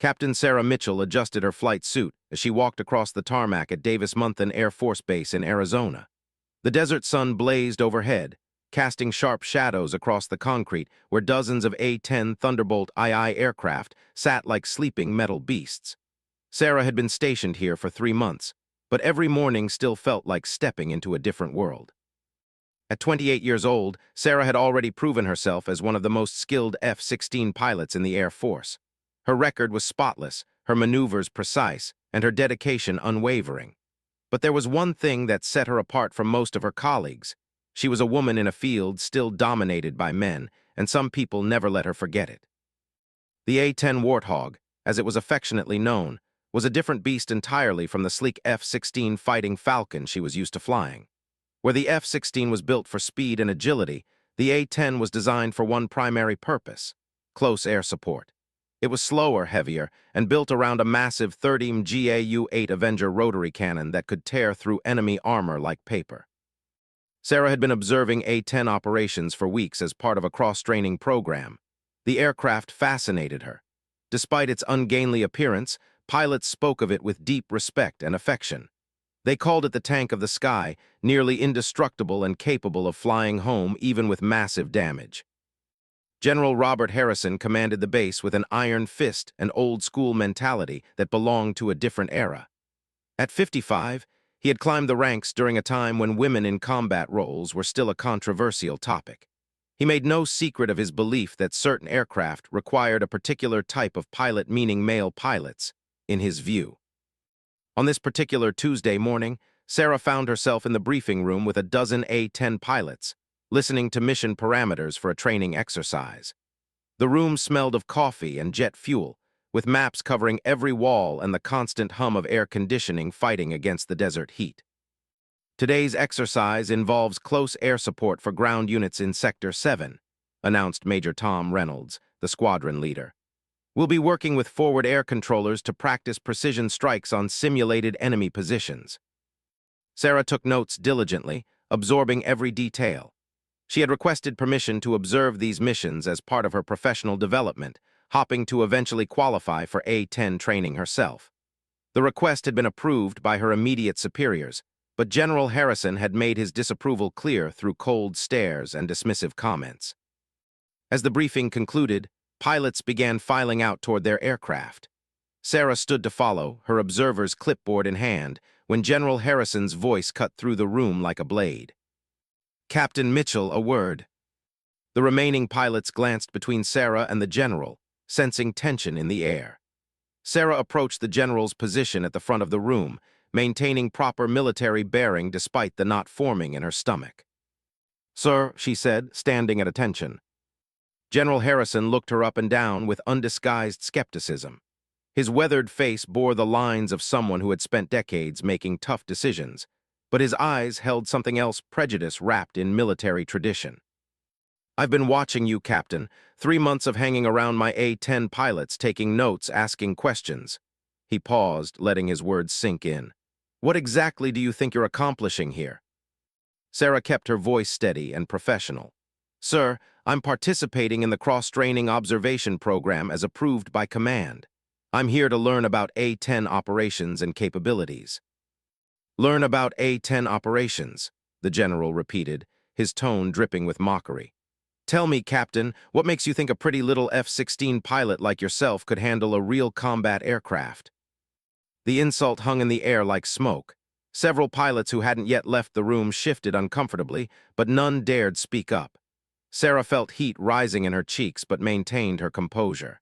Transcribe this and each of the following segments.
Captain Sarah Mitchell adjusted her flight suit as she walked across the tarmac at Davis-Monthan Air Force Base in Arizona. The desert sun blazed overhead, casting sharp shadows across the concrete where dozens of A-10 Thunderbolt II aircraft sat like sleeping metal beasts. Sarah had been stationed here for 3 months, but every morning still felt like stepping into a different world. At 28 years old, Sarah had already proven herself as one of the most skilled F-16 pilots in the Air Force. Her record was spotless, her maneuvers precise, and her dedication unwavering. But there was one thing that set her apart from most of her colleagues. She was a woman in a field still dominated by men, and some people never let her forget it. The A-10 Warthog, as it was affectionately known, was a different beast entirely from the sleek F-16 Fighting Falcon she was used to flying. Where the F-16 was built for speed and agility, the A-10 was designed for one primary purpose: close air support. It was slower, heavier, and built around a massive 30mm GAU-8 Avenger rotary cannon that could tear through enemy armor like paper. Sarah had been observing A-10 operations for weeks as part of a cross-training program. The aircraft fascinated her. Despite its ungainly appearance, pilots spoke of it with deep respect and affection. They called it the tank of the sky, nearly indestructible and capable of flying home even with massive damage. General Robert Harrison commanded the base with an iron fist and old-school mentality that belonged to a different era. At 55, he had climbed the ranks during a time when women in combat roles were still a controversial topic. He made no secret of his belief that certain aircraft required a particular type of pilot, meaning male pilots, in his view. On this particular Tuesday morning, Sarah found herself in the briefing room with a dozen A-10 pilots, listening to mission parameters for a training exercise. The room smelled of coffee and jet fuel, with maps covering every wall and the constant hum of air conditioning fighting against the desert heat. Today's exercise involves close air support for ground units in Sector 7, announced Major Tom Reynolds, the squadron leader. We'll be working with forward air controllers to practice precision strikes on simulated enemy positions. Sarah took notes diligently, absorbing every detail. She had requested permission to observe these missions as part of her professional development, hoping to eventually qualify for A-10 training herself. The request had been approved by her immediate superiors, but General Harrison had made his disapproval clear through cold stares and dismissive comments. As the briefing concluded, pilots began filing out toward their aircraft. Sarah stood to follow, her observer's clipboard in hand, when General Harrison's voice cut through the room like a blade. "Captain Mitchell, a word." The remaining pilots glanced between Sarah and the general, sensing tension in the air. Sarah approached the general's position at the front of the room, maintaining proper military bearing despite the knot forming in her stomach. "Sir," she said, standing at attention. General Harrison looked her up and down with undisguised skepticism. His weathered face bore the lines of someone who had spent decades making tough decisions, but his eyes held something else: prejudice wrapped in military tradition. "I've been watching you, Captain. 3 months of hanging around my A-10 pilots, taking notes, asking questions." He paused, letting his words sink in. "What exactly do you think you're accomplishing here?" Sarah kept her voice steady and professional. "Sir, I'm participating in the cross-training observation program as approved by command. I'm here to learn about A-10 operations and capabilities." "Learn about A-10 operations," the general repeated, his tone dripping with mockery. "Tell me, Captain, what makes you think a pretty little F-16 pilot like yourself could handle a real combat aircraft?" The insult hung in the air like smoke. Several pilots who hadn't yet left the room shifted uncomfortably, but none dared speak up. Sarah felt heat rising in her cheeks but maintained her composure.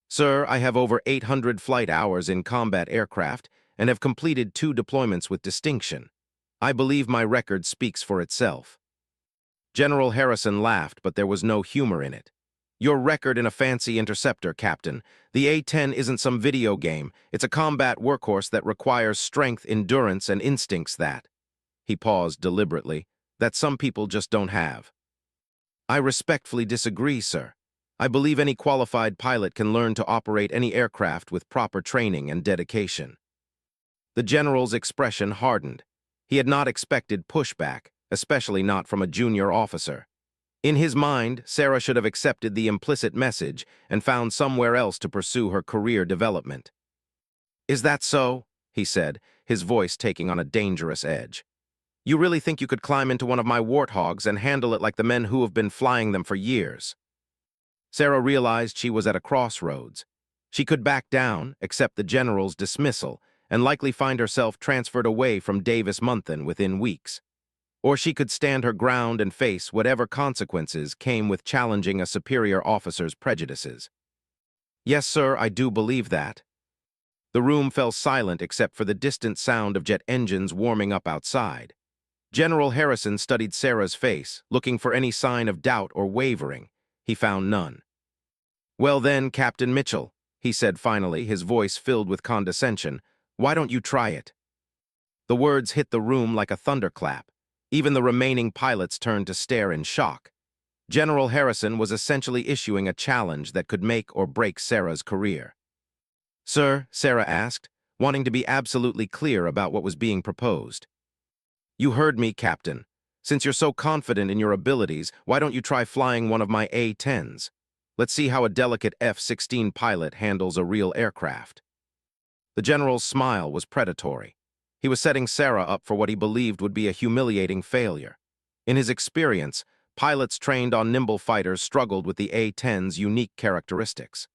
"Sir, I have over 800 flight hours in combat aircraft and have completed 2 deployments with distinction. I believe my record speaks for itself." General Harrison laughed, but there was no humor in it. "Your record in a fancy interceptor, Captain. The A-10 isn't some video game. It's a combat workhorse that requires strength, endurance, and instincts that," he paused deliberately, "that some people just don't have." "I respectfully disagree, sir. I believe any qualified pilot can learn to operate any aircraft with proper training and dedication." The general's expression hardened. He had not expected pushback, especially not from a junior officer. In his mind, Sarah should have accepted the implicit message and found somewhere else to pursue her career development. "Is that so?" he said, his voice taking on a dangerous edge. "You really think you could climb into one of my warthogs and handle it like the men who have been flying them for years?" Sarah realized she was at a crossroads. She could back down, accept the general's dismissal, and likely find herself transferred away from Davis-Monthan within weeks. Or she could stand her ground and face whatever consequences came with challenging a superior officer's prejudices. "Yes, sir, I do believe that." The room fell silent except for the distant sound of jet engines warming up outside. General Harrison studied Sarah's face, looking for any sign of doubt or wavering. He found none. "Well then, Captain Mitchell," he said finally, his voice filled with condescension, "why don't you try it?" The words hit the room like a thunderclap. Even the remaining pilots turned to stare in shock. General Harrison was essentially issuing a challenge that could make or break Sarah's career. "Sir," Sarah asked, wanting to be absolutely clear about what was being proposed. "You heard me, Captain. Since you're so confident in your abilities, why don't you try flying one of my A-10s? Let's see how a delicate F-16 pilot handles a real aircraft." The general's smile was predatory. He was setting Sarah up for what he believed would be a humiliating failure. In his experience, pilots trained on nimble fighters struggled with the A-10's unique characteristics.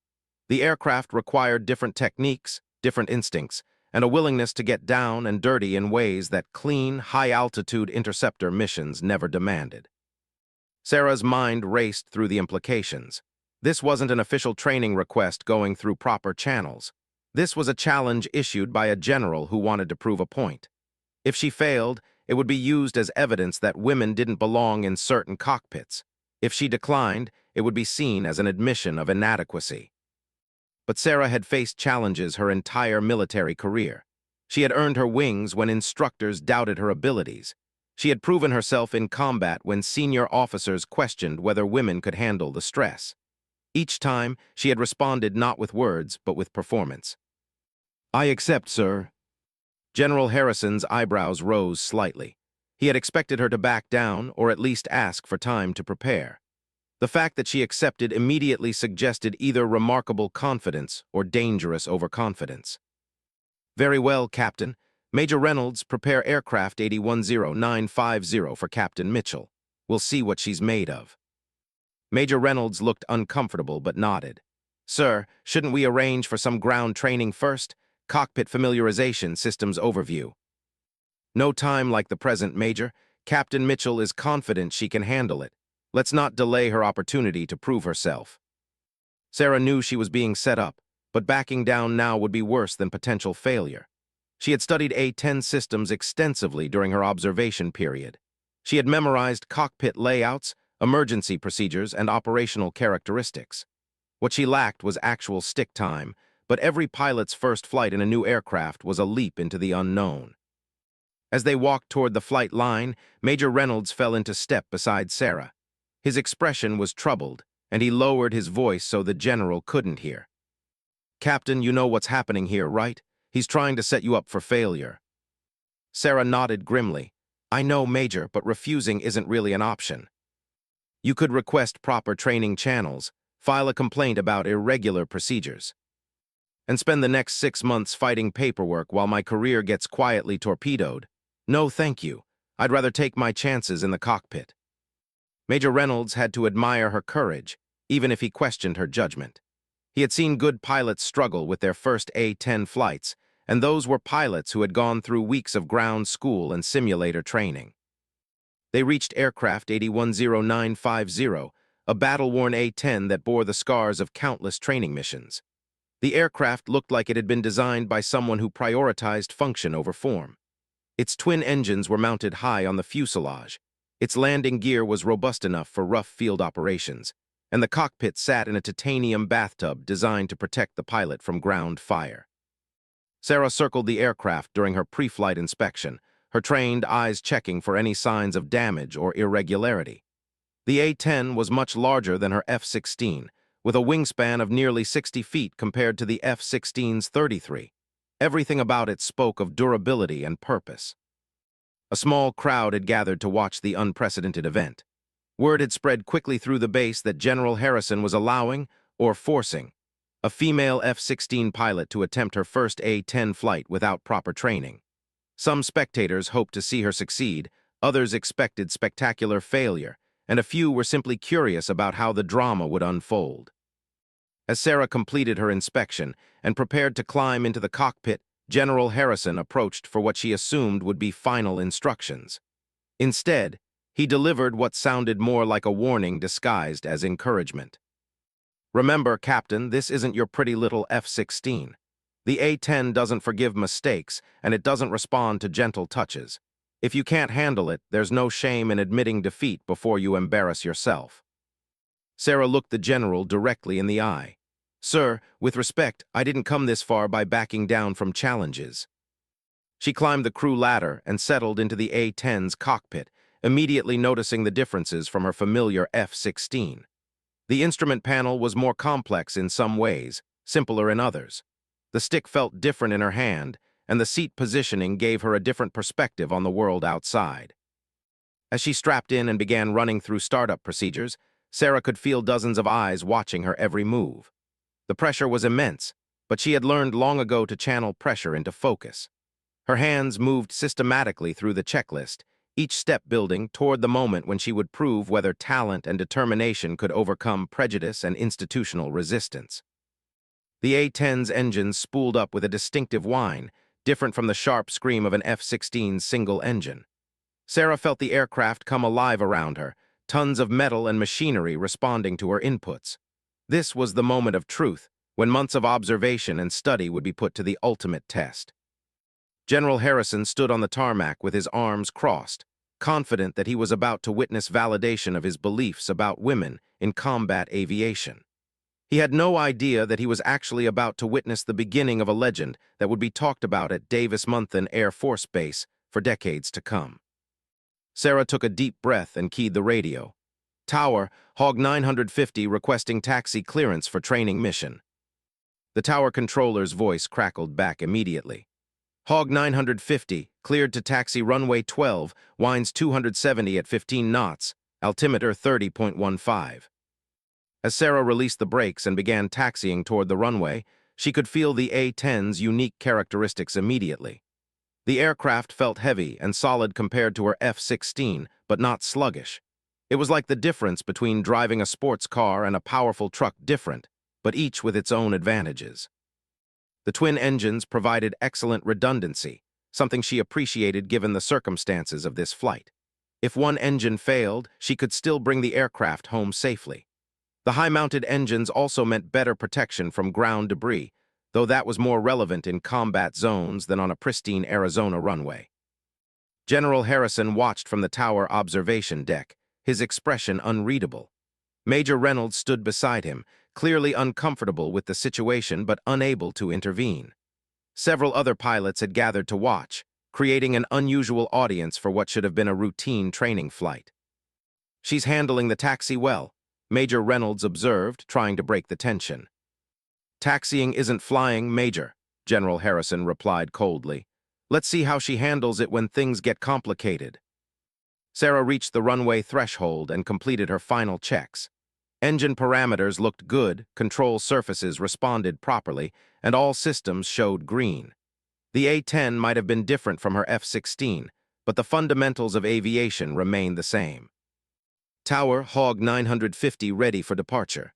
The aircraft required different techniques, different instincts, and a willingness to get down and dirty in ways that clean, high-altitude interceptor missions never demanded. Sarah's mind raced through the implications. This wasn't an official training request going through proper channels. This was a challenge issued by a general who wanted to prove a point. If she failed, it would be used as evidence that women didn't belong in certain cockpits. If she declined, it would be seen as an admission of inadequacy. But Sarah had faced challenges her entire military career. She had earned her wings when instructors doubted her abilities. She had proven herself in combat when senior officers questioned whether women could handle the stress. Each time, she had responded not with words, but with performance. "I accept, sir." General Harrison's eyebrows rose slightly. He had expected her to back down, or at least ask for time to prepare. The fact that she accepted immediately suggested either remarkable confidence or dangerous overconfidence. "Very well, Captain. Major Reynolds, prepare aircraft 810950 for Captain Mitchell. We'll see what she's made of." Major Reynolds looked uncomfortable but nodded. "Sir, shouldn't we arrange for some ground training first? Cockpit familiarization systems overview." "No time like the present, Major. Captain Mitchell is confident she can handle it. Let's not delay her opportunity to prove herself." Sarah knew she was being set up, but backing down now would be worse than potential failure. She had studied A-10 systems extensively during her observation period. She had memorized cockpit layouts, emergency procedures, and operational characteristics. What she lacked was actual stick time, but every pilot's first flight in a new aircraft was a leap into the unknown. As they walked toward the flight line, Major Reynolds fell into step beside Sarah. His expression was troubled, and he lowered his voice so the general couldn't hear. "Captain, you know what's happening here, right? He's trying to set you up for failure." Sarah nodded grimly. "I know, Major, but refusing isn't really an option. You could request proper training channels, file a complaint about irregular procedures, and spend the next 6 months fighting paperwork while my career gets quietly torpedoed. No, thank you. I'd rather take my chances in the cockpit." Major Reynolds had to admire her courage, even if he questioned her judgment. He had seen good pilots struggle with their first A-10 flights, and those were pilots who had gone through weeks of ground school and simulator training. They reached aircraft 810950, a battle-worn A-10 that bore the scars of countless training missions. The aircraft looked like it had been designed by someone who prioritized function over form. Its twin engines were mounted high on the fuselage. Its landing gear was robust enough for rough field operations, and the cockpit sat in a titanium bathtub designed to protect the pilot from ground fire. Sarah circled the aircraft during her pre-flight inspection, her trained eyes checking for any signs of damage or irregularity. The A-10 was much larger than her F-16, with a wingspan of nearly 60 feet compared to the F-16's 33. Everything about it spoke of durability and purpose. A small crowd had gathered to watch the unprecedented event. Word had spread quickly through the base that General Harrison was allowing, or forcing, a female F-16 pilot to attempt her first A-10 flight without proper training. Some spectators hoped to see her succeed, others expected spectacular failure, and a few were simply curious about how the drama would unfold. As Sarah completed her inspection and prepared to climb into the cockpit, General Harrison approached for what she assumed would be final instructions. Instead, he delivered what sounded more like a warning disguised as encouragement. "Remember, Captain, this isn't your pretty little F-16. The A-10 doesn't forgive mistakes, and it doesn't respond to gentle touches. If you can't handle it, there's no shame in admitting defeat before you embarrass yourself." Sarah looked the general directly in the eye. "Sir, with respect, I didn't come this far by backing down from challenges." She climbed the crew ladder and settled into the A-10's cockpit, immediately noticing the differences from her familiar F-16. The instrument panel was more complex in some ways, simpler in others. The stick felt different in her hand, and the seat positioning gave her a different perspective on the world outside. As she strapped in and began running through startup procedures, Sarah could feel dozens of eyes watching her every move. The pressure was immense, but she had learned long ago to channel pressure into focus. Her hands moved systematically through the checklist, each step building toward the moment when she would prove whether talent and determination could overcome prejudice and institutional resistance. The A-10's engines spooled up with a distinctive whine, different from the sharp scream of an F-16's single engine. Sarah felt the aircraft come alive around her, tons of metal and machinery responding to her inputs. This was the moment of truth, when months of observation and study would be put to the ultimate test. General Harrison stood on the tarmac with his arms crossed, confident that he was about to witness validation of his beliefs about women in combat aviation. He had no idea that he was actually about to witness the beginning of a legend that would be talked about at Davis-Monthan Air Force Base for decades to come. Sarah took a deep breath and keyed the radio. "Tower, Hog 950 requesting taxi clearance for training mission." The tower controller's voice crackled back immediately. "Hog 950, cleared to taxi runway 12, winds 270 at 15 knots, altimeter 30.15. As Sarah released the brakes and began taxiing toward the runway, she could feel the A-10's unique characteristics immediately. The aircraft felt heavy and solid compared to her F-16, but not sluggish. It was like the difference between driving a sports car and a powerful truck, different, but each with its own advantages. The twin engines provided excellent redundancy, something she appreciated given the circumstances of this flight. If one engine failed, she could still bring the aircraft home safely. The high-mounted engines also meant better protection from ground debris, though that was more relevant in combat zones than on a pristine Arizona runway. General Harrison watched from the tower observation deck, his expression unreadable. Major Reynolds stood beside him, clearly uncomfortable with the situation but unable to intervene. Several other pilots had gathered to watch, creating an unusual audience for what should have been a routine training flight. "She's handling the taxi well," Major Reynolds observed, trying to break the tension. "Taxiing isn't flying, Major," General Harrison replied coldly. "Let's see how she handles it when things get complicated." Sarah reached the runway threshold and completed her final checks. Engine parameters looked good, control surfaces responded properly, and all systems showed green. The A-10 might have been different from her F-16, but the fundamentals of aviation remained the same. "Tower, Hog 950 ready for departure."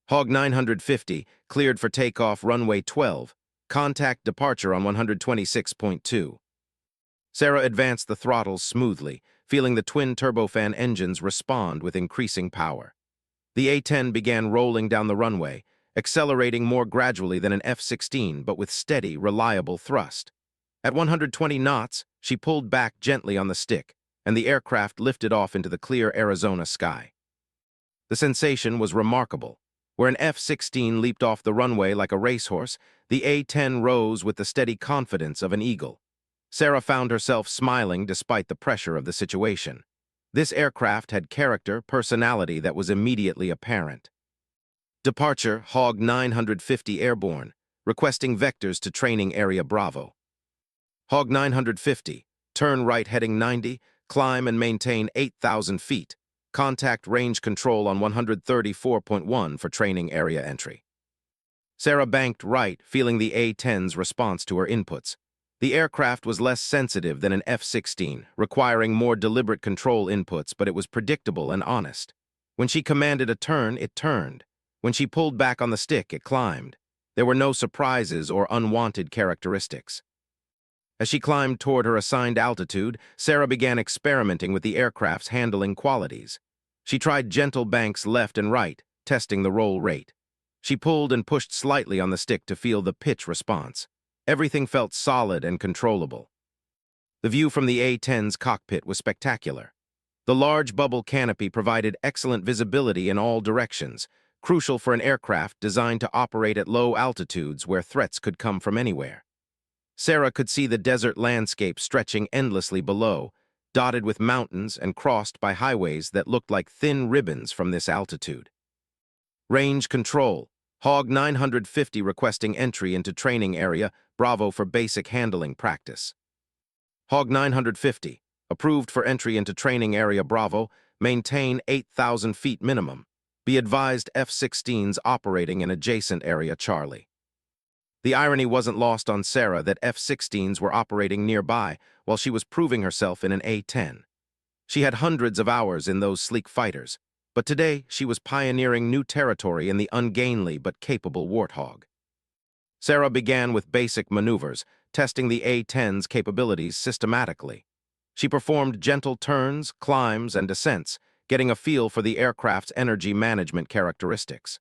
"Hog 950, cleared for takeoff runway 12. Contact departure on 126.2. Sarah advanced the throttles smoothly, feeling the twin turbofan engines respond with increasing power. The A-10 began rolling down the runway, accelerating more gradually than an F-16 but with steady, reliable thrust. At 120 knots, she pulled back gently on the stick, and the aircraft lifted off into the clear Arizona sky. The sensation was remarkable. Where an F-16 leaped off the runway like a racehorse, the A-10 rose with the steady confidence of an eagle. Sarah found herself smiling despite the pressure of the situation. This aircraft had character, personality that was immediately apparent. "Departure, Hog 950 airborne, requesting vectors to training area Bravo." "Hog 950, turn right heading 90, climb and maintain 8,000 feet. Contact range control on 134.1 for training area entry. Sarah banked right, feeling the A-10's response to her inputs. The aircraft was less sensitive than an F-16, requiring more deliberate control inputs, but it was predictable and honest. When she commanded a turn, it turned. When she pulled back on the stick, it climbed. There were no surprises or unwanted characteristics. As she climbed toward her assigned altitude, Sarah began experimenting with the aircraft's handling qualities. She tried gentle banks left and right, testing the roll rate. She pulled and pushed slightly on the stick to feel the pitch response. Everything felt solid and controllable. The view from the A-10's cockpit was spectacular. The large bubble canopy provided excellent visibility in all directions, crucial for an aircraft designed to operate at low altitudes where threats could come from anywhere. Sarah could see the desert landscape stretching endlessly below, dotted with mountains and crossed by highways that looked like thin ribbons from this altitude. Range control. Hog 950 requesting entry into training area, Bravo for basic handling practice. Hog 950, approved for entry into training area Bravo, maintain 8,000 feet minimum. Be advised F-16s operating in adjacent area Charlie. The irony wasn't lost on Sarah that F-16s were operating nearby while she was proving herself in an A-10. She had hundreds of hours in those sleek fighters, but today she was pioneering new territory in the ungainly but capable Warthog. Sarah began with basic maneuvers, testing the A-10's capabilities systematically. She performed gentle turns, climbs, and descents, getting a feel for the aircraft's energy management characteristics.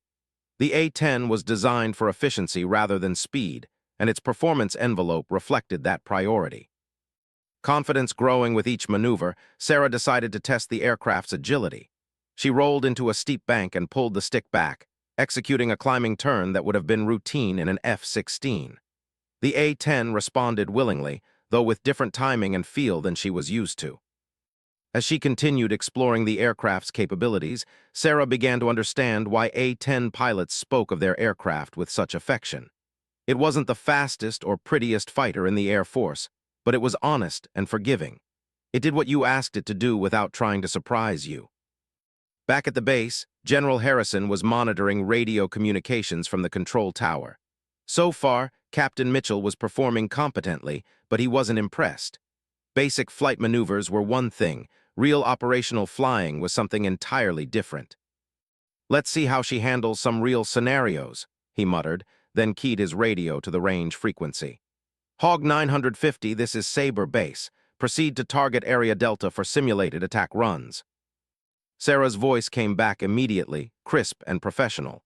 The A-10 was designed for efficiency rather than speed, and its performance envelope reflected that priority. Confidence growing with each maneuver, Sarah decided to test the aircraft's agility. She rolled into a steep bank and pulled the stick back, executing a climbing turn that would have been routine in an F-16. The A-10 responded willingly, though with different timing and feel than she was used to. As she continued exploring the aircraft's capabilities, Sarah began to understand why A-10 pilots spoke of their aircraft with such affection. It wasn't the fastest or prettiest fighter in the Air Force, but it was honest and forgiving. It did what you asked it to do without trying to surprise you. Back at the base, General Harrison was monitoring radio communications from the control tower. So far, Captain Mitchell was performing competently, but he wasn't impressed. Basic flight maneuvers were one thing. Real operational flying was something entirely different. "Let's see how she handles some real scenarios," he muttered, then keyed his radio to the range frequency. "Hog 950, this is Sabre Base. Proceed to target area Delta for simulated attack runs." Sarah's voice came back immediately, crisp and professional.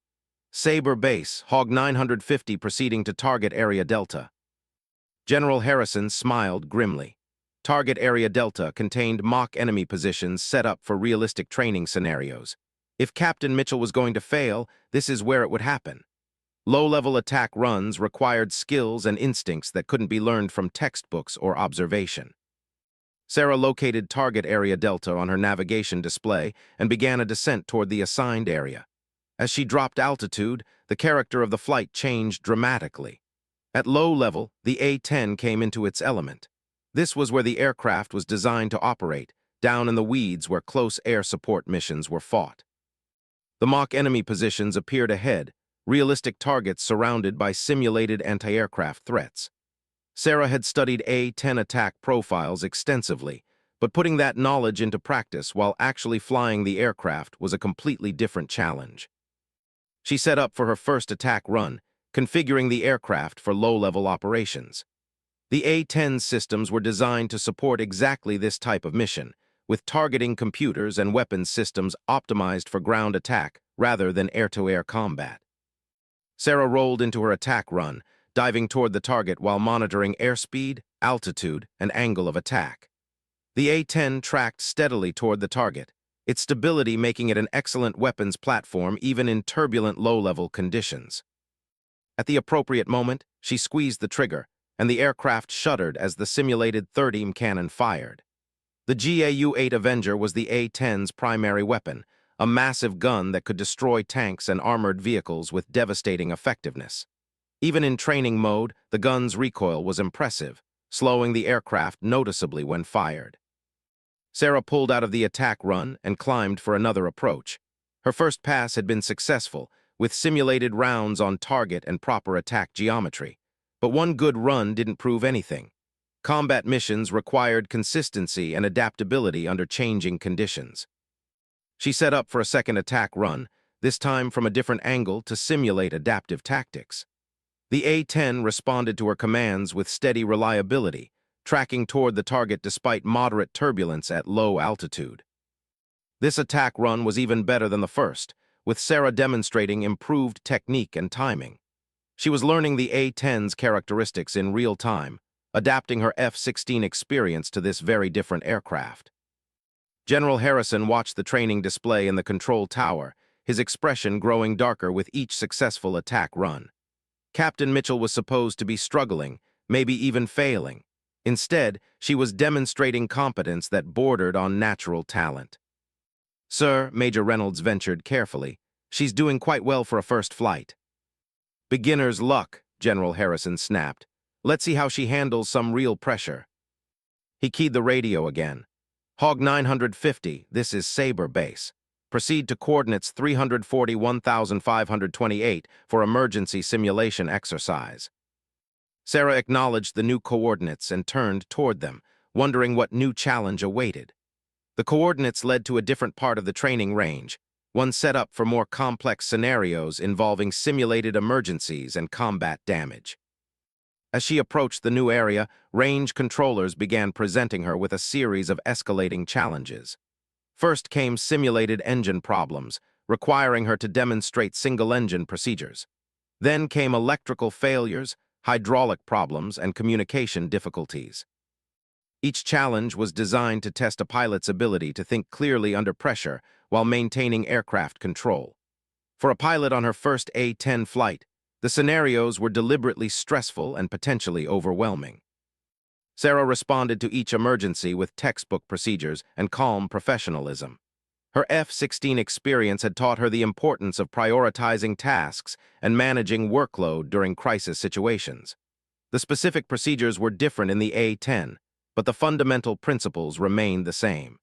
"Sabre Base, Hog 950 proceeding to target area Delta." General Harrison smiled grimly. Target area Delta contained mock enemy positions set up for realistic training scenarios. If Captain Mitchell was going to fail, this is where it would happen. Low-level attack runs required skills and instincts that couldn't be learned from textbooks or observation. Sarah located target area Delta on her navigation display and began a descent toward the assigned area. As she dropped altitude, the character of the flight changed dramatically. At low level, the A-10 came into its element. This was where the aircraft was designed to operate, down in the weeds where close air support missions were fought. The mock enemy positions appeared ahead, realistic targets surrounded by simulated anti-aircraft threats. Sarah had studied A-10 attack profiles extensively, but putting that knowledge into practice while actually flying the aircraft was a completely different challenge. She set up for her first attack run, configuring the aircraft for low-level operations. The A-10 systems were designed to support exactly this type of mission, with targeting computers and weapons systems optimized for ground attack rather than air-to-air combat. Sarah rolled into her attack run, diving toward the target while monitoring airspeed, altitude, and angle of attack. The A-10 tracked steadily toward the target, its stability making it an excellent weapons platform even in turbulent low-level conditions. At the appropriate moment, she squeezed the trigger, and the aircraft shuddered as the simulated 30 cannon fired. The GAU-8 Avenger was the A-10's primary weapon, a massive gun that could destroy tanks and armored vehicles with devastating effectiveness. Even in training mode, the gun's recoil was impressive, slowing the aircraft noticeably when fired. Sarah pulled out of the attack run and climbed for another approach. Her first pass had been successful, with simulated rounds on target and proper attack geometry. But one good run didn't prove anything. Combat missions required consistency and adaptability under changing conditions. She set up for a second attack run, this time from a different angle to simulate adaptive tactics. The A-10 responded to her commands with steady reliability, tracking toward the target despite moderate turbulence at low altitude. This attack run was even better than the first, with Sarah demonstrating improved technique and timing. She was learning the A-10's characteristics in real time, adapting her F-16 experience to this very different aircraft. General Harrison watched the training display in the control tower, his expression growing darker with each successful attack run. Captain Mitchell was supposed to be struggling, maybe even failing. Instead, she was demonstrating competence that bordered on natural talent. "Sir," Major Reynolds ventured carefully, "she's doing quite well for a first flight." "Beginner's luck," General Harrison snapped. "Let's see how she handles some real pressure." He keyed the radio again. "Hog 950, this is Sabre Base. Proceed to coordinates 341,528 for emergency simulation exercise." Sarah acknowledged the new coordinates and turned toward them, wondering what new challenge awaited. The coordinates led to a different part of the training range, one set up for more complex scenarios involving simulated emergencies and combat damage. As she approached the new area, range controllers began presenting her with a series of escalating challenges. First came simulated engine problems, requiring her to demonstrate single-engine procedures. Then came electrical failures, hydraulic problems, and communication difficulties. Each challenge was designed to test a pilot's ability to think clearly under pressure while maintaining aircraft control. For a pilot on her first A-10 flight, the scenarios were deliberately stressful and potentially overwhelming. Sarah responded to each emergency with textbook procedures and calm professionalism. Her F-16 experience had taught her the importance of prioritizing tasks and managing workload during crisis situations. The specific procedures were different in the A-10, but the fundamental principles remained the same.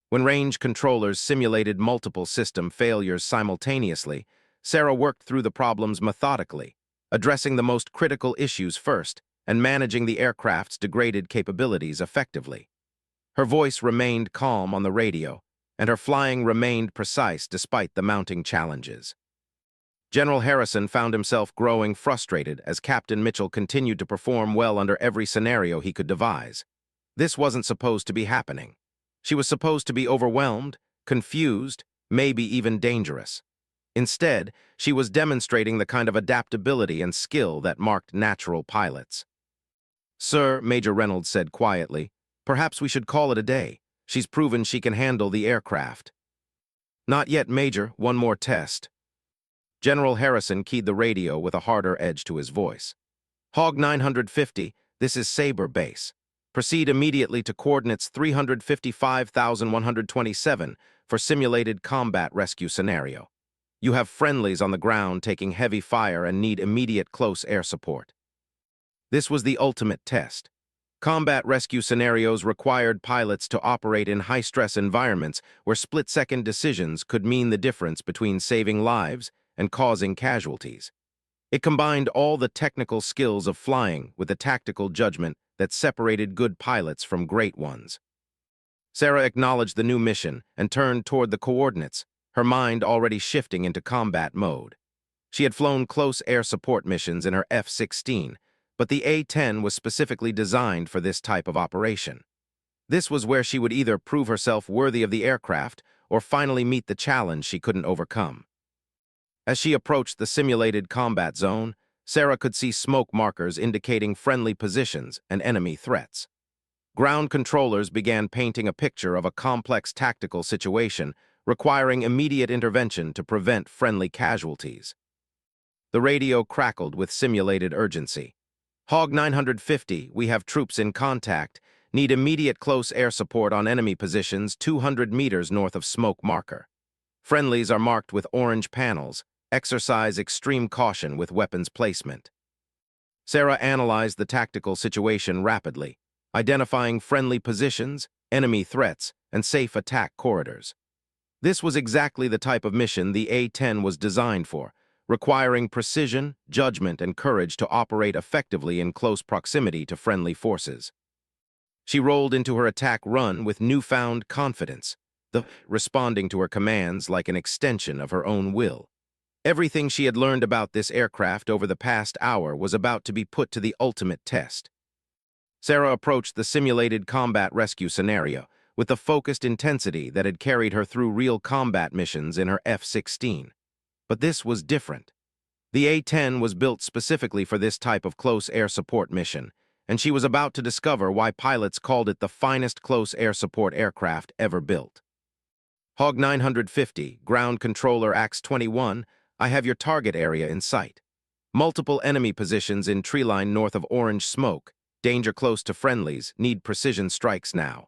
When range controllers simulated multiple system failures simultaneously, Sarah worked through the problems methodically, addressing the most critical issues first and managing the aircraft's degraded capabilities effectively. Her voice remained calm on the radio, and her flying remained precise despite the mounting challenges. General Harrison found himself growing frustrated as Captain Mitchell continued to perform well under every scenario he could devise. This wasn't supposed to be happening. She was supposed to be overwhelmed, confused, maybe even dangerous. Instead, she was demonstrating the kind of adaptability and skill that marked natural pilots. "Sir," Major Reynolds said quietly, "perhaps we should call it a day. She's proven she can handle the aircraft." "Not yet, Major. One more test." General Harrison keyed the radio with a harder edge to his voice. "Hog 950, this is Sabre Base. Proceed immediately to coordinates 355,127 for simulated combat rescue scenario. You have friendlies on the ground taking heavy fire and need immediate close air support." This was the ultimate test. Combat rescue scenarios required pilots to operate in high-stress environments where split-second decisions could mean the difference between saving lives and causing casualties. It combined all the technical skills of flying with the tactical judgment that separated good pilots from great ones. Sarah acknowledged the new mission and turned toward the coordinates, her mind already shifting into combat mode. She had flown close air support missions in her F-16, but the A-10 was specifically designed for this type of operation. This was where she would either prove herself worthy of the aircraft or finally meet the challenge she couldn't overcome. As she approached the simulated combat zone, Sarah could see smoke markers indicating friendly positions and enemy threats. Ground controllers began painting a picture of a complex tactical situation requiring immediate intervention to prevent friendly casualties. The radio crackled with simulated urgency. "Hog 950, we have troops in contact. Need immediate close air support on enemy positions 200 meters north of smoke marker. Friendlies are marked with orange panels. Exercise extreme caution with weapons placement." Sarah analyzed the tactical situation rapidly, identifying friendly positions, enemy threats, and safe attack corridors. This was exactly the type of mission the A-10 was designed for, requiring precision, judgment, and courage to operate effectively in close proximity to friendly forces. She rolled into her attack run with newfound confidence, responding to her commands like an extension of her own will. Everything she had learned about this aircraft over the past hour was about to be put to the ultimate test. Sarah approached the simulated combat rescue scenario with the focused intensity that had carried her through real combat missions in her F-16. But this was different. The A-10 was built specifically for this type of close air support mission, and she was about to discover why pilots called it the finest close air support aircraft ever built. HOG 950, Ground Controller AX-21, I have your target area in sight. Multiple enemy positions in treeline north of Orange Smoke. Danger close to friendlies, need precision strikes now.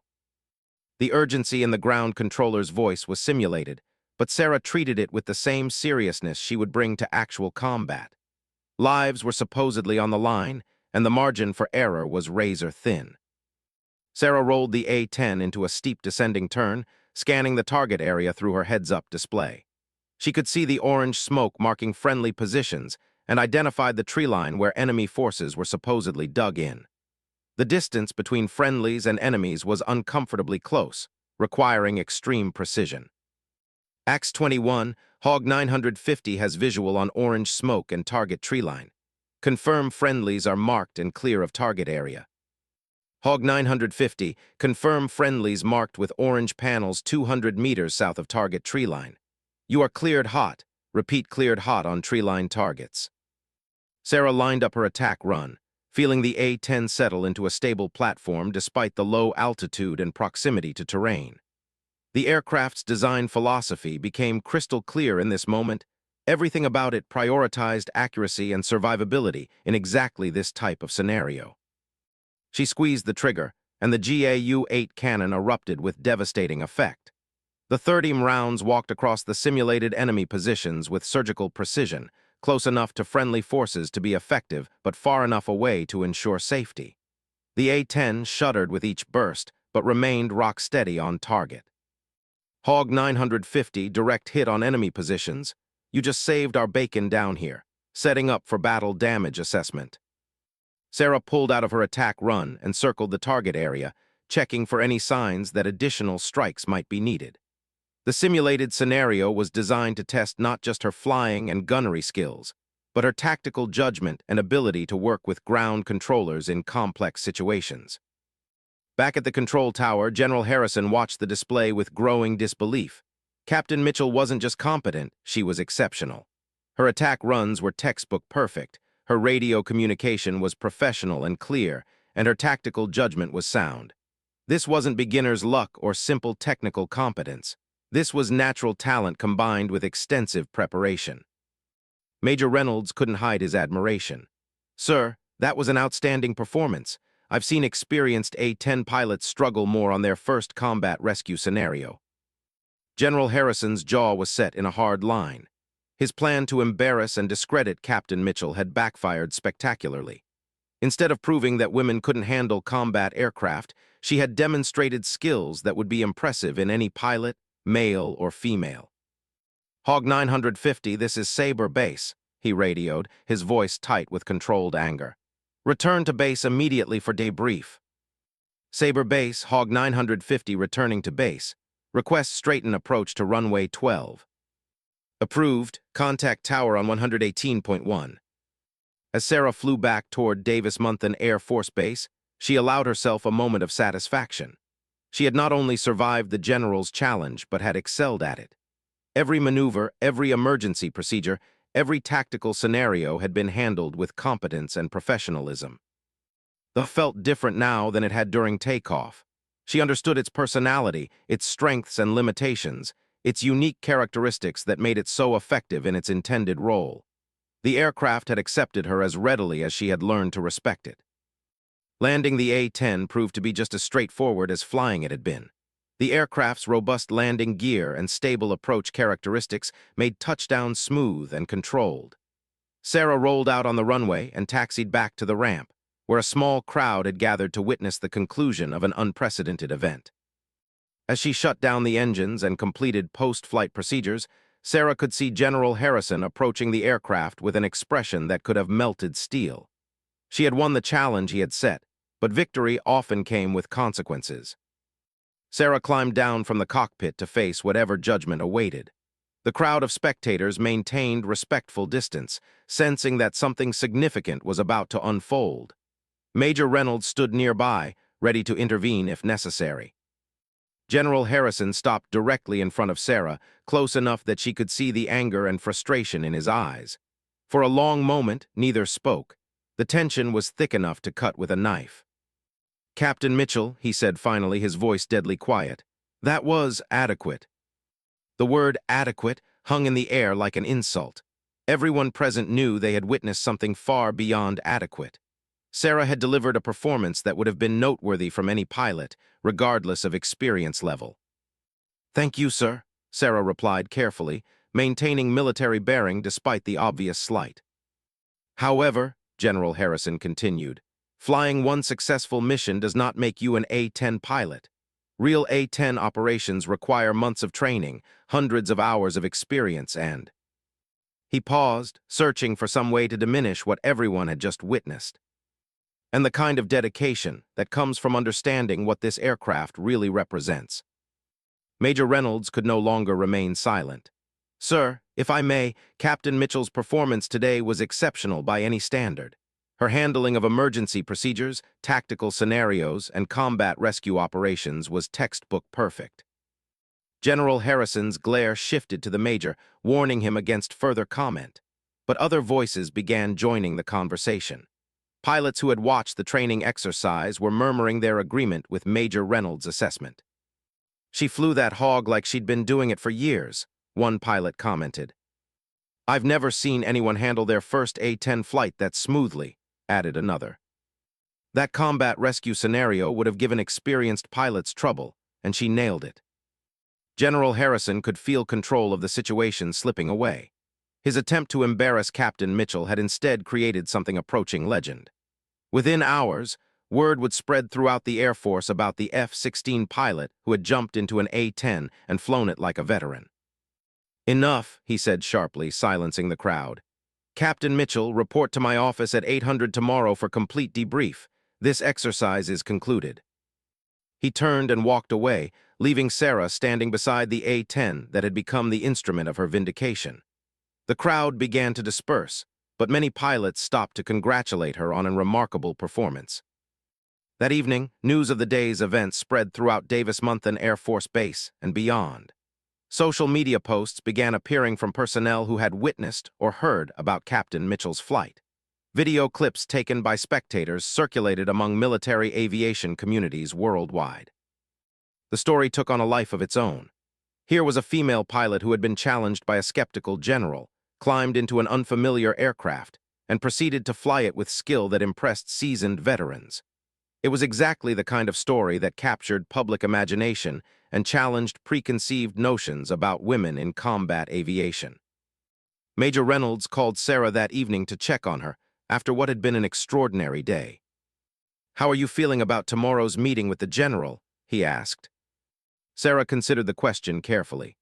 The urgency in the ground controller's voice was simulated, but Sarah treated it with the same seriousness she would bring to actual combat. Lives were supposedly on the line, and the margin for error was razor thin. Sarah rolled the A-10 into a steep descending turn, scanning the target area through her heads-up display. She could see the orange smoke marking friendly positions and identified the tree line where enemy forces were supposedly dug in. The distance between friendlies and enemies was uncomfortably close, requiring extreme precision. AX-21, HOG 950 has visual on orange smoke and target treeline. Confirm friendlies are marked and clear of target area. HOG 950, confirm friendlies marked with orange panels 200 meters south of target treeline. You are cleared hot. Repeat, cleared hot on treeline targets. Sarah lined up her attack run, feeling the A-10 settle into a stable platform despite the low altitude and proximity to terrain. The aircraft's design philosophy became crystal clear in this moment. Everything about it prioritized accuracy and survivability in exactly this type of scenario. She squeezed the trigger, and the GAU-8 cannon erupted with devastating effect. The 30 rounds walked across the simulated enemy positions with surgical precision, close enough to friendly forces to be effective but far enough away to ensure safety. The A-10 shuddered with each burst, but remained rock-steady on target. HOG 950, direct hit on enemy positions. You just saved our bacon down here, setting up for battle damage assessment. Sarah pulled out of her attack run and circled the target area, checking for any signs that additional strikes might be needed. The simulated scenario was designed to test not just her flying and gunnery skills, but her tactical judgment and ability to work with ground controllers in complex situations. Back at the control tower, General Harrison watched the display with growing disbelief. Captain Mitchell wasn't just competent, she was exceptional. Her attack runs were textbook perfect, her radio communication was professional and clear, and her tactical judgment was sound. This wasn't beginner's luck or simple technical competence. This was natural talent combined with extensive preparation. Major Reynolds couldn't hide his admiration. Sir, that was an outstanding performance. I've seen experienced A-10 pilots struggle more on their first combat rescue scenario. General Harrison's jaw was set in a hard line. His plan to embarrass and discredit Captain Mitchell had backfired spectacularly. Instead of proving that women couldn't handle combat aircraft, she had demonstrated skills that would be impressive in any pilot, male or female. HOG 950, this is Sabre Base, he radioed, his voice tight with controlled anger. Return to base immediately for debrief. Sabre Base, HOG 950 returning to base. Request straighten approach to runway 12. Approved, contact tower on 118.1. As Sarah flew back toward Davis-Monthan Air Force Base, she allowed herself a moment of satisfaction. She had not only survived the general's challenge, but had excelled at it. Every maneuver, every emergency procedure, every tactical scenario had been handled with competence and professionalism. It felt different now than it had during takeoff. She understood its personality, its strengths and limitations, its unique characteristics that made it so effective in its intended role. The aircraft had accepted her as readily as she had learned to respect it. Landing the A-10 proved to be just as straightforward as flying it had been. The aircraft's robust landing gear and stable approach characteristics made touchdown smooth and controlled. Sarah rolled out on the runway and taxied back to the ramp, where a small crowd had gathered to witness the conclusion of an unprecedented event. As she shut down the engines and completed post-flight procedures, Sarah could see General Harrison approaching the aircraft with an expression that could have melted steel. She had won the challenge he had set, but victory often came with consequences. Sarah climbed down from the cockpit to face whatever judgment awaited. The crowd of spectators maintained respectful distance, sensing that something significant was about to unfold. Major Reynolds stood nearby, ready to intervene if necessary. General Harrison stopped directly in front of Sarah, close enough that she could see the anger and frustration in his eyes. For a long moment, neither spoke. The tension was thick enough to cut with a knife. "Captain Mitchell," he said finally, his voice deadly quiet, "that was adequate." The word adequate hung in the air like an insult. Everyone present knew they had witnessed something far beyond adequate. Sarah had delivered a performance that would have been noteworthy from any pilot, regardless of experience level. "Thank you, sir," Sarah replied carefully, maintaining military bearing despite the obvious slight. "However," General Harrison continued, "flying one successful mission does not make you an A-10 pilot. Real A-10 operations require months of training, hundreds of hours of experience, and—" He paused, searching for some way to diminish what everyone had just witnessed. "And the kind of dedication that comes from understanding what this aircraft really represents." Major Reynolds could no longer remain silent. "Sir, if I may, Captain Mitchell's performance today was exceptional by any standard. Her handling of emergency procedures, tactical scenarios, and combat rescue operations was textbook perfect." General Harrison's glare shifted to the Major, warning him against further comment. But other voices began joining the conversation. Pilots who had watched the training exercise were murmuring their agreement with Major Reynolds' assessment. "She flew that hog like she'd been doing it for years," one pilot commented. "I've never seen anyone handle their first A-10 flight that smoothly," added another. "That combat rescue scenario would have given experienced pilots trouble, and she nailed it." General Harrison could feel control of the situation slipping away. His attempt to embarrass Captain Mitchell had instead created something approaching legend. Within hours, word would spread throughout the Air Force about the F-16 pilot who had jumped into an A-10 and flown it like a veteran. "Enough," he said sharply, silencing the crowd. "Captain Mitchell, report to my office at 800 tomorrow for complete debrief. This exercise is concluded." He turned and walked away, leaving Sarah standing beside the A-10 that had become the instrument of her vindication. The crowd began to disperse, but many pilots stopped to congratulate her on a remarkable performance. That evening, news of the day's events spread throughout Davis-Monthan Air Force Base and beyond. Social media posts began appearing from personnel who had witnessed or heard about Captain Mitchell's flight. Video clips taken by spectators circulated among military aviation communities worldwide. The story took on a life of its own. Here was a female pilot who had been challenged by a skeptical general, climbed into an unfamiliar aircraft, and proceeded to fly it with skill that impressed seasoned veterans. It was exactly the kind of story that captured public imagination and challenged preconceived notions about women in combat aviation. Major Reynolds called Sarah that evening to check on her after what had been an extraordinary day. "How are you feeling about tomorrow's meeting with the general?" he asked. Sarah considered the question carefully.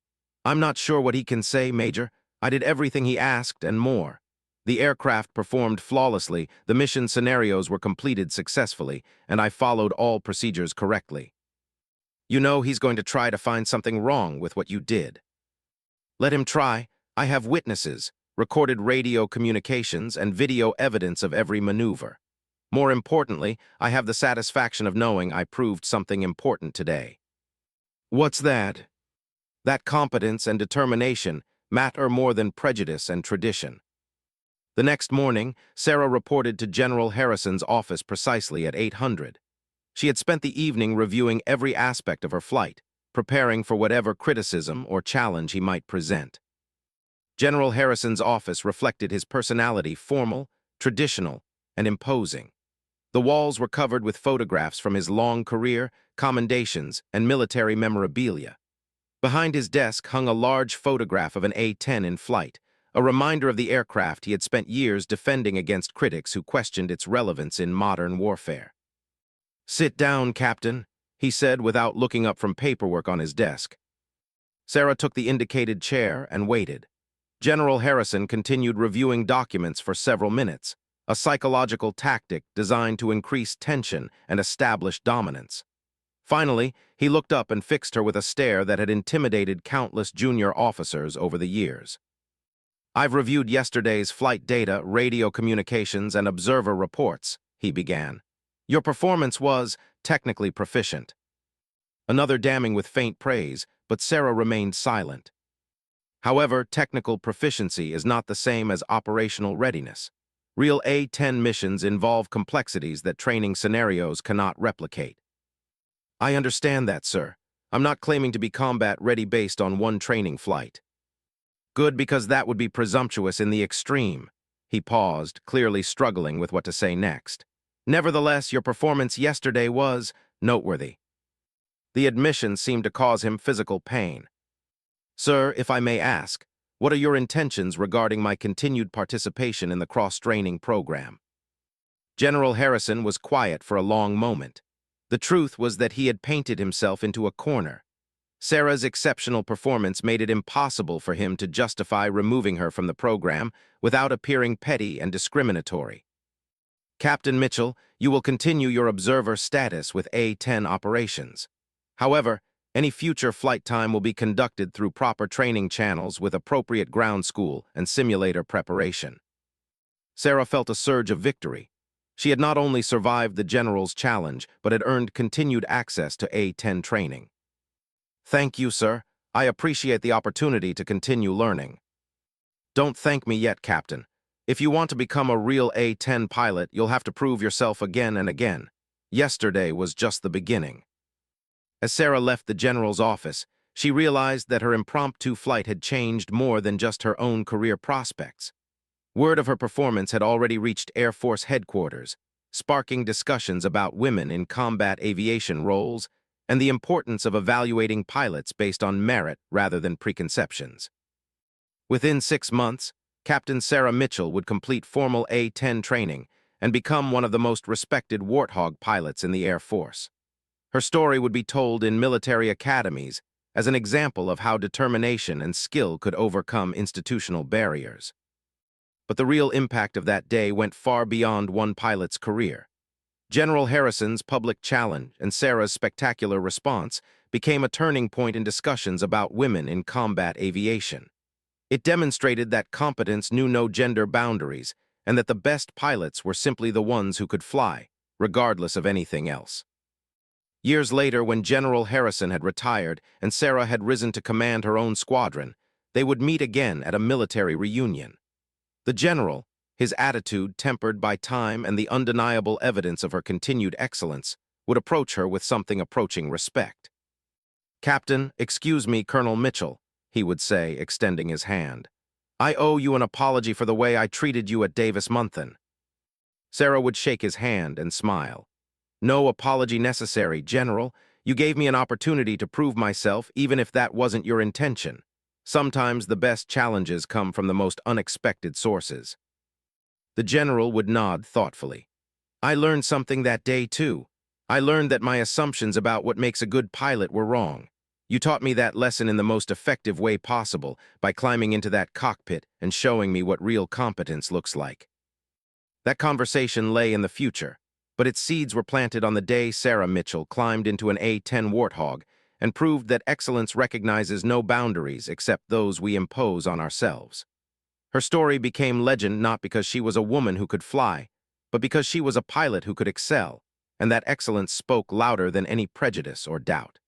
"I'm not sure what he can say, Major. I did everything he asked and more. The aircraft performed flawlessly, the mission scenarios were completed successfully, and I followed all procedures correctly. You know he's going to try to find something wrong with what you did. Let him try. I have witnesses, recorded radio communications, and video evidence of every maneuver. More importantly, I have the satisfaction of knowing I proved something important today." "What's that?" "That competence and determination matter more than prejudice and tradition." The next morning, Sarah reported to General Harrison's office precisely at 800. She had spent the evening reviewing every aspect of her flight, preparing for whatever criticism or challenge he might present. General Harrison's office reflected his personality, formal, traditional, and imposing. The walls were covered with photographs from his long career, commendations, and military memorabilia. Behind his desk hung a large photograph of an A-10 in flight, a reminder of the aircraft he had spent years defending against critics who questioned its relevance in modern warfare. "Sit down, Captain," he said without looking up from paperwork on his desk. Sarah took the indicated chair and waited. General Harrison continued reviewing documents for several minutes, a psychological tactic designed to increase tension and establish dominance. Finally, he looked up and fixed her with a stare that had intimidated countless junior officers over the years. "I've reviewed yesterday's flight data, radio communications, and observer reports," he began. "Your performance was technically proficient." Another damning with faint praise, but Sarah remained silent. However, technical proficiency is not the same as operational readiness. Real A-10 missions involve complexities that training scenarios cannot replicate. "I understand that, sir. I'm not claiming to be combat-ready based on one training flight." "Good, because that would be presumptuous in the extreme." He paused, clearly struggling with what to say next. "Nevertheless, your performance yesterday was noteworthy." The admission seemed to cause him physical pain. "Sir, if I may ask, what are your intentions regarding my continued participation in the cross-training program?" General Harrison was quiet for a long moment. The truth was that he had painted himself into a corner. Sarah's exceptional performance made it impossible for him to justify removing her from the program without appearing petty and discriminatory. "Captain Mitchell, you will continue your observer status with A-10 operations. However, any future flight time will be conducted through proper training channels with appropriate ground school and simulator preparation." Sarah felt a surge of victory. She had not only survived the general's challenge, but had earned continued access to A-10 training. "Thank you, sir. I appreciate the opportunity to continue learning." "Don't thank me yet, Captain. If you want to become a real A-10 pilot, you'll have to prove yourself again and again. Yesterday was just the beginning." As Sarah left the general's office, she realized that her impromptu flight had changed more than just her own career prospects. Word of her performance had already reached Air Force headquarters, sparking discussions about women in combat aviation roles and the importance of evaluating pilots based on merit rather than preconceptions. Within 6 months, Captain Sarah Mitchell would complete formal A-10 training and become one of the most respected Warthog pilots in the Air Force. Her story would be told in military academies as an example of how determination and skill could overcome institutional barriers. But the real impact of that day went far beyond one pilot's career. General Harrison's public challenge and Sarah's spectacular response became a turning point in discussions about women in combat aviation. It demonstrated that competence knew no gender boundaries and that the best pilots were simply the ones who could fly, regardless of anything else. Years later, when General Harrison had retired and Sarah had risen to command her own squadron, they would meet again at a military reunion. The general, his attitude tempered by time and the undeniable evidence of her continued excellence, would approach her with something approaching respect. "Captain, excuse me, Colonel Mitchell," he would say, extending his hand. "I owe you an apology for the way I treated you at Davis-Monthan." Sarah would shake his hand and smile. "No apology necessary, General. You gave me an opportunity to prove myself, even if that wasn't your intention. Sometimes the best challenges come from the most unexpected sources." The general would nod thoughtfully. "I learned something that day, too. I learned that my assumptions about what makes a good pilot were wrong. You taught me that lesson in the most effective way possible, by climbing into that cockpit and showing me what real competence looks like." That conversation lay in the future, but its seeds were planted on the day Sarah Mitchell climbed into an A-10 Warthog and proved that excellence recognizes no boundaries except those we impose on ourselves. Her story became legend not because she was a woman who could fly, but because she was a pilot who could excel, and that excellence spoke louder than any prejudice or doubt.